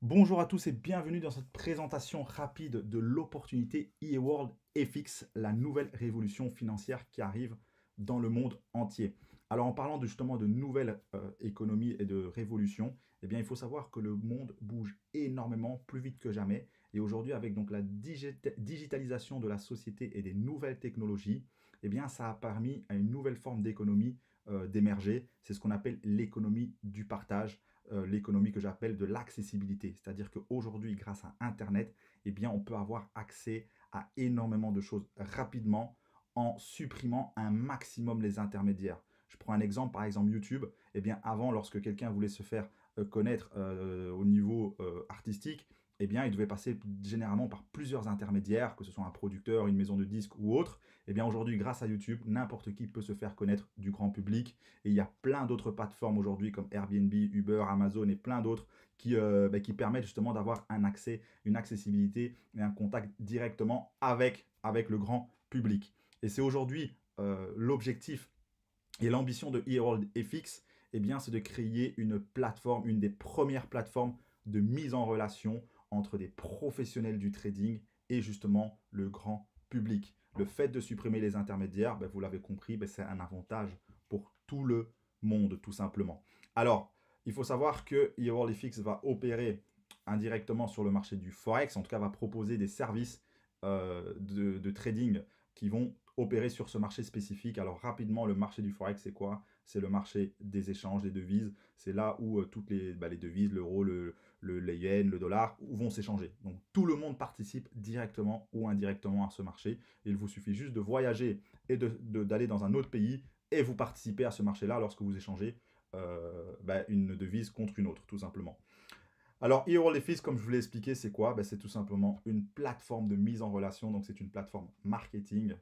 Bonjour à tous et bienvenue dans cette présentation rapide de l'opportunité eWorld FX, la nouvelle révolution financière qui arrive dans le monde entier. Alors en parlant justement de nouvelles économies et de révolution, eh bien il faut savoir que le monde bouge énormément plus vite que jamais et aujourd'hui avec donc la digitalisation de la société et des nouvelles technologies, eh bien ça a permis à une nouvelle forme d'économie d'émerger. C'est ce qu'on appelle l'économie du partage, l'économie que j'appelle de l'accessibilité. C'est-à-dire qu'aujourd'hui, grâce à Internet, eh bien, on peut avoir accès à énormément de choses rapidement en supprimant un maximum les intermédiaires. Je prends un exemple, par exemple YouTube. Eh bien, avant, lorsque quelqu'un voulait se faire connaître au niveau artistique, eh bien, il devait passer généralement par plusieurs intermédiaires, que ce soit un producteur, une maison de disques ou autre. Eh bien, aujourd'hui, grâce à YouTube, n'importe qui peut se faire connaître du grand public. Et il y a plein d'autres plateformes aujourd'hui comme Airbnb, Uber, Amazon et plein d'autres qui permettent justement d'avoir un accès, une accessibilité et un contact directement avec le grand public. Et c'est aujourd'hui l'objectif et l'ambition de eWorld FX, eh bien, c'est de créer une plateforme, une des premières plateformes de mise en relation entre des professionnels du trading et justement le grand public. Le fait de supprimer les intermédiaires, ben, vous l'avez compris, ben, c'est un avantage pour tout le monde, tout simplement. Alors, il faut savoir que eWorld FX va opérer indirectement sur le marché du Forex, en tout cas va proposer des services de trading qui vont opérer sur ce marché spécifique. Alors rapidement, le marché du Forex, c'est quoi? C'est le marché des échanges, des devises. C'est là où toutes les devises, l'euro, le yen, le dollar, vont s'échanger. Donc tout le monde participe directement ou indirectement à ce marché. Il vous suffit juste de voyager et d'aller dans un autre pays et vous participez à ce marché-là lorsque vous échangez une devise contre une autre, tout simplement. Alors, eWorldFX, comme je vous l'ai expliqué, c'est quoi? Ben, c'est tout simplement une plateforme de mise en relation. Donc, c'est une plateforme marketing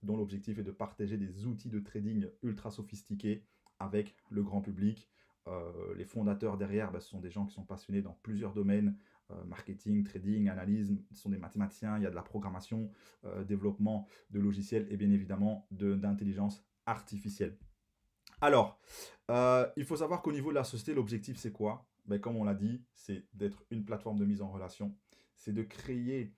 dont l'objectif est de partager des outils de trading ultra sophistiqués avec le grand public. Les fondateurs derrière, ben, ce sont des gens qui sont passionnés dans plusieurs domaines, marketing, trading, analyse, ce sont des mathématiciens, il y a de la programmation, développement de logiciels et bien évidemment d'intelligence artificielle. Alors, il faut savoir qu'au niveau de la société, l'objectif, c'est quoi? Ben, comme on l'a dit, c'est d'être une plateforme de mise en relation. C'est de créer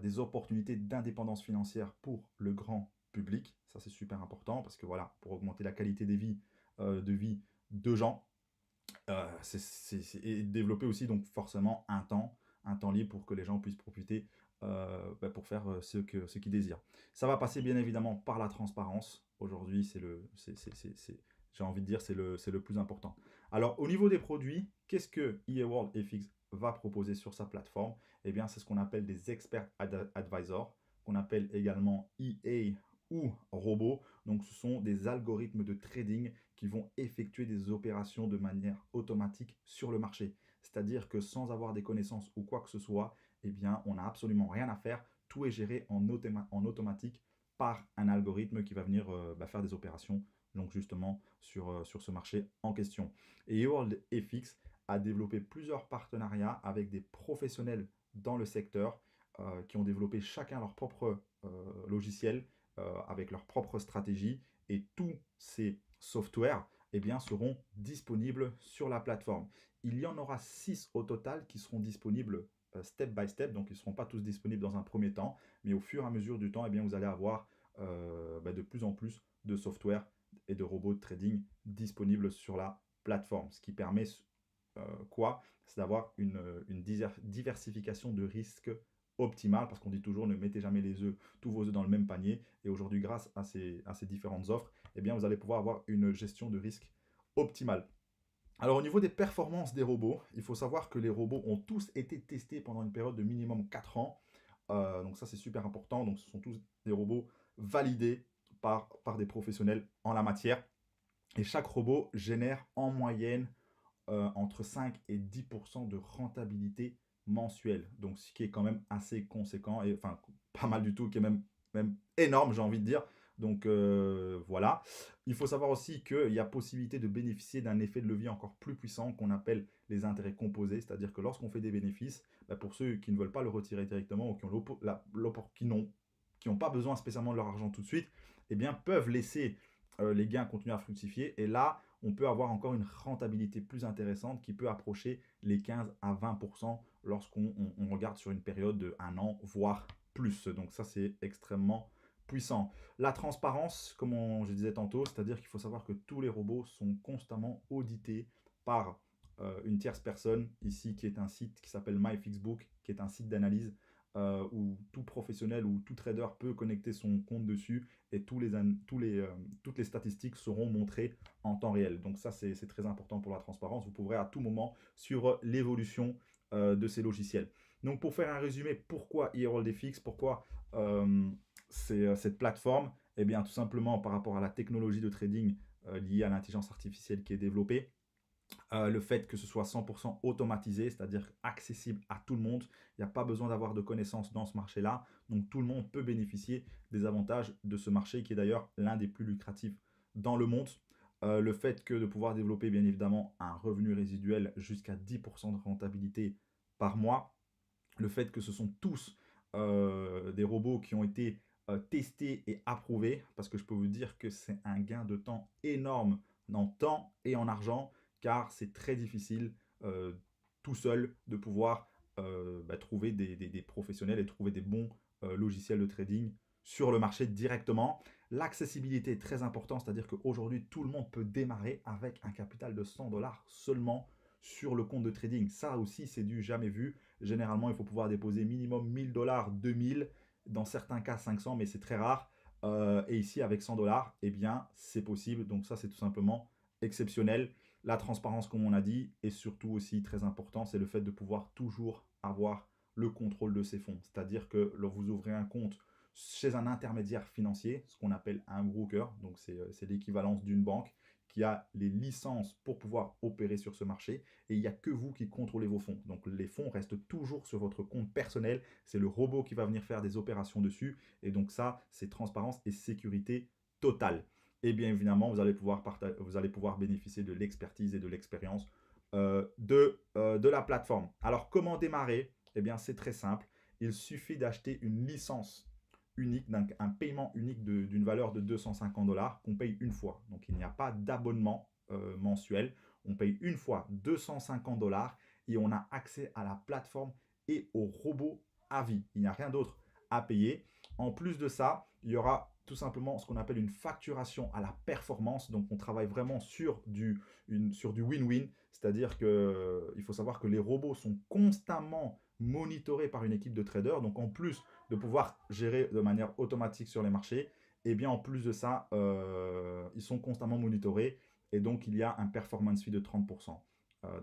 des opportunités d'indépendance financière pour le grand public. Ça, c'est super important parce que voilà, pour augmenter la qualité de vie de gens, et développer aussi donc forcément un temps libre pour que les gens puissent profiter pour faire ce qu'ils désirent. Ça va passer bien évidemment par la transparence. Aujourd'hui, j'ai envie de dire, c'est le plus important. Alors, au niveau des produits, qu'est-ce que eWorld FX va proposer sur sa plateforme? Eh bien, c'est ce qu'on appelle des expert advisors, qu'on appelle également EA ou robots. Donc, ce sont des algorithmes de trading qui vont effectuer des opérations de manière automatique sur le marché. C'est-à-dire que sans avoir des connaissances ou quoi que ce soit, eh bien, on n'a absolument rien à faire. Tout est géré en automatique par un algorithme qui va venir faire des opérations donc justement sur ce marché en question. Et eWorld FX a développé plusieurs partenariats avec des professionnels dans le secteur qui ont développé chacun leur propre logiciel avec leur propre stratégie et tous ces softwares eh bien, seront disponibles sur la plateforme. Il y en aura 6 au total qui seront disponibles step by step, donc ils ne seront pas tous disponibles dans un premier temps, mais au fur et à mesure du temps, eh bien, vous allez avoir de plus en plus de software et de robots de trading disponibles sur la plateforme, ce qui permet quoi? C'est d'avoir une diversification de risques optimale, parce qu'on dit toujours ne mettez jamais tous vos œufs dans le même panier. Et aujourd'hui, grâce à ces différentes offres, eh bien, vous allez pouvoir avoir une gestion de risque optimale. Alors au niveau des performances des robots, il faut savoir que les robots ont tous été testés pendant une période de minimum 4 ans. Donc ça c'est super important. Donc ce sont tous des robots validés par des professionnels en la matière. Et chaque robot génère en moyenne entre 5 et 10% de rentabilité mensuelle. Donc ce qui est quand même assez conséquent, et enfin pas mal du tout, qui est même énorme, j'ai envie de dire. Donc voilà. Il faut savoir aussi qu'il y a possibilité de bénéficier d'un effet de levier encore plus puissant qu'on appelle les intérêts composés. C'est-à-dire que lorsqu'on fait des bénéfices, bah, pour ceux qui ne veulent pas le retirer directement ou qui n'ont pas besoin spécialement de leur argent tout de suite, eh bien peuvent laisser les gains continuer à fructifier. Et là, on peut avoir encore une rentabilité plus intéressante qui peut approcher les 15 à 20% lorsqu'on regarde sur une période de 1 an, voire plus. Donc ça, c'est extrêmement puissant. La transparence, comme je disais tantôt, c'est-à-dire qu'il faut savoir que tous les robots sont constamment audités par une tierce personne, ici qui est un site qui s'appelle MyFixBook, qui est un site d'analyse où tout professionnel ou tout trader peut connecter son compte dessus et toutes les statistiques seront montrées en temps réel. Donc ça, c'est très important pour la transparence. Vous pourrez à tout moment suivre l'évolution de ces logiciels. Donc pour faire un résumé, pourquoi eWorldFX, pourquoi cette plateforme? Eh bien tout simplement par rapport à la technologie de trading liée à l'intelligence artificielle qui est développée. Le fait que ce soit 100% automatisé, c'est-à-dire accessible à tout le monde. Il n'y a pas besoin d'avoir de connaissances dans ce marché-là. Donc tout le monde peut bénéficier des avantages de ce marché qui est d'ailleurs l'un des plus lucratifs dans le monde. Le fait que de pouvoir développer bien évidemment un revenu résiduel jusqu'à 10% de rentabilité par mois. Le fait que ce sont tous des robots qui ont été testés et approuvés, parce que je peux vous dire que c'est un gain de temps énorme en temps et en argent, car c'est très difficile tout seul de pouvoir trouver des professionnels et trouver des bons logiciels de trading sur le marché directement. L'accessibilité est très importante, c'est-à-dire qu'aujourd'hui, tout le monde peut démarrer avec un capital de 100$ seulement sur le compte de trading. Ça aussi, c'est du jamais vu. Généralement, il faut pouvoir déposer minimum 1000$, 2000, dans certains cas 500, mais c'est très rare. Et ici, avec 100$, eh bien, c'est possible. Donc ça, c'est tout simplement exceptionnel. La transparence, comme on a dit, et surtout aussi très important, c'est le fait de pouvoir toujours avoir le contrôle de ses fonds. C'est-à-dire que lorsque vous ouvrez un compte chez un intermédiaire financier, ce qu'on appelle un broker, donc c'est l'équivalence d'une banque, qui a les licences pour pouvoir opérer sur ce marché, et il n'y a que vous qui contrôlez vos fonds. Donc les fonds restent toujours sur votre compte personnel, c'est le robot qui va venir faire des opérations dessus, et donc ça, c'est transparence et sécurité totale. Et bien évidemment, vous allez pouvoir bénéficier de l'expertise et de l'expérience de la plateforme. Alors, comment démarrer? Eh bien, c'est très simple. Il suffit d'acheter une licence unique, un paiement unique d'une valeur de 250$ qu'on paye une fois. Donc, il n'y a pas d'abonnement mensuel. On paye une fois 250$ et on a accès à la plateforme et au robot à vie. Il n'y a rien d'autre à payer. En plus de ça, il y aura tout simplement ce qu'on appelle une facturation à la performance. Donc, on travaille vraiment sur du win-win. C'est-à-dire qu'il faut savoir que les robots sont constamment monitorés par une équipe de traders. Donc, en plus de pouvoir gérer de manière automatique sur les marchés, et bien en plus de ça, ils sont constamment monitorés. Et donc, il y a un performance fee de 30%.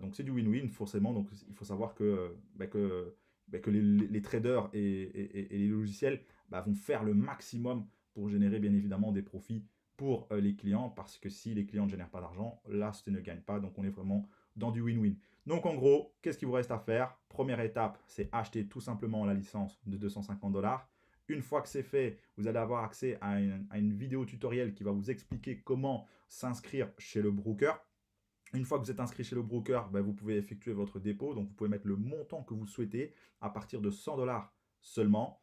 Donc, c'est du win-win, forcément. Donc, il faut savoir que les traders et les logiciels vont faire le maximum pour générer bien évidemment des profits pour les clients, parce que si les clients ne génèrent pas d'argent, la société ne gagne pas. Donc on est vraiment dans du win-win. Donc en gros, qu'est-ce qu'il vous reste à faire? Première étape, c'est acheter tout simplement la licence de 250$. Une fois que c'est fait, vous allez avoir accès à une vidéo tutoriel qui va vous expliquer comment s'inscrire chez le broker. Une fois que vous êtes inscrit chez le broker, vous pouvez effectuer votre dépôt. Donc, vous pouvez mettre le montant que vous souhaitez à partir de 100$ seulement.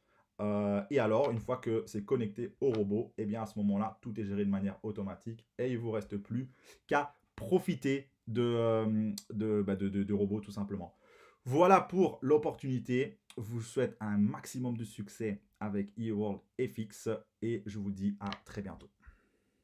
Et alors, une fois que c'est connecté au robot, eh bien à ce moment-là, tout est géré de manière automatique et il ne vous reste plus qu'à profiter de robots tout simplement. Voilà pour l'opportunité. Je vous souhaite un maximum de succès avec eWorldFX et je vous dis à très bientôt.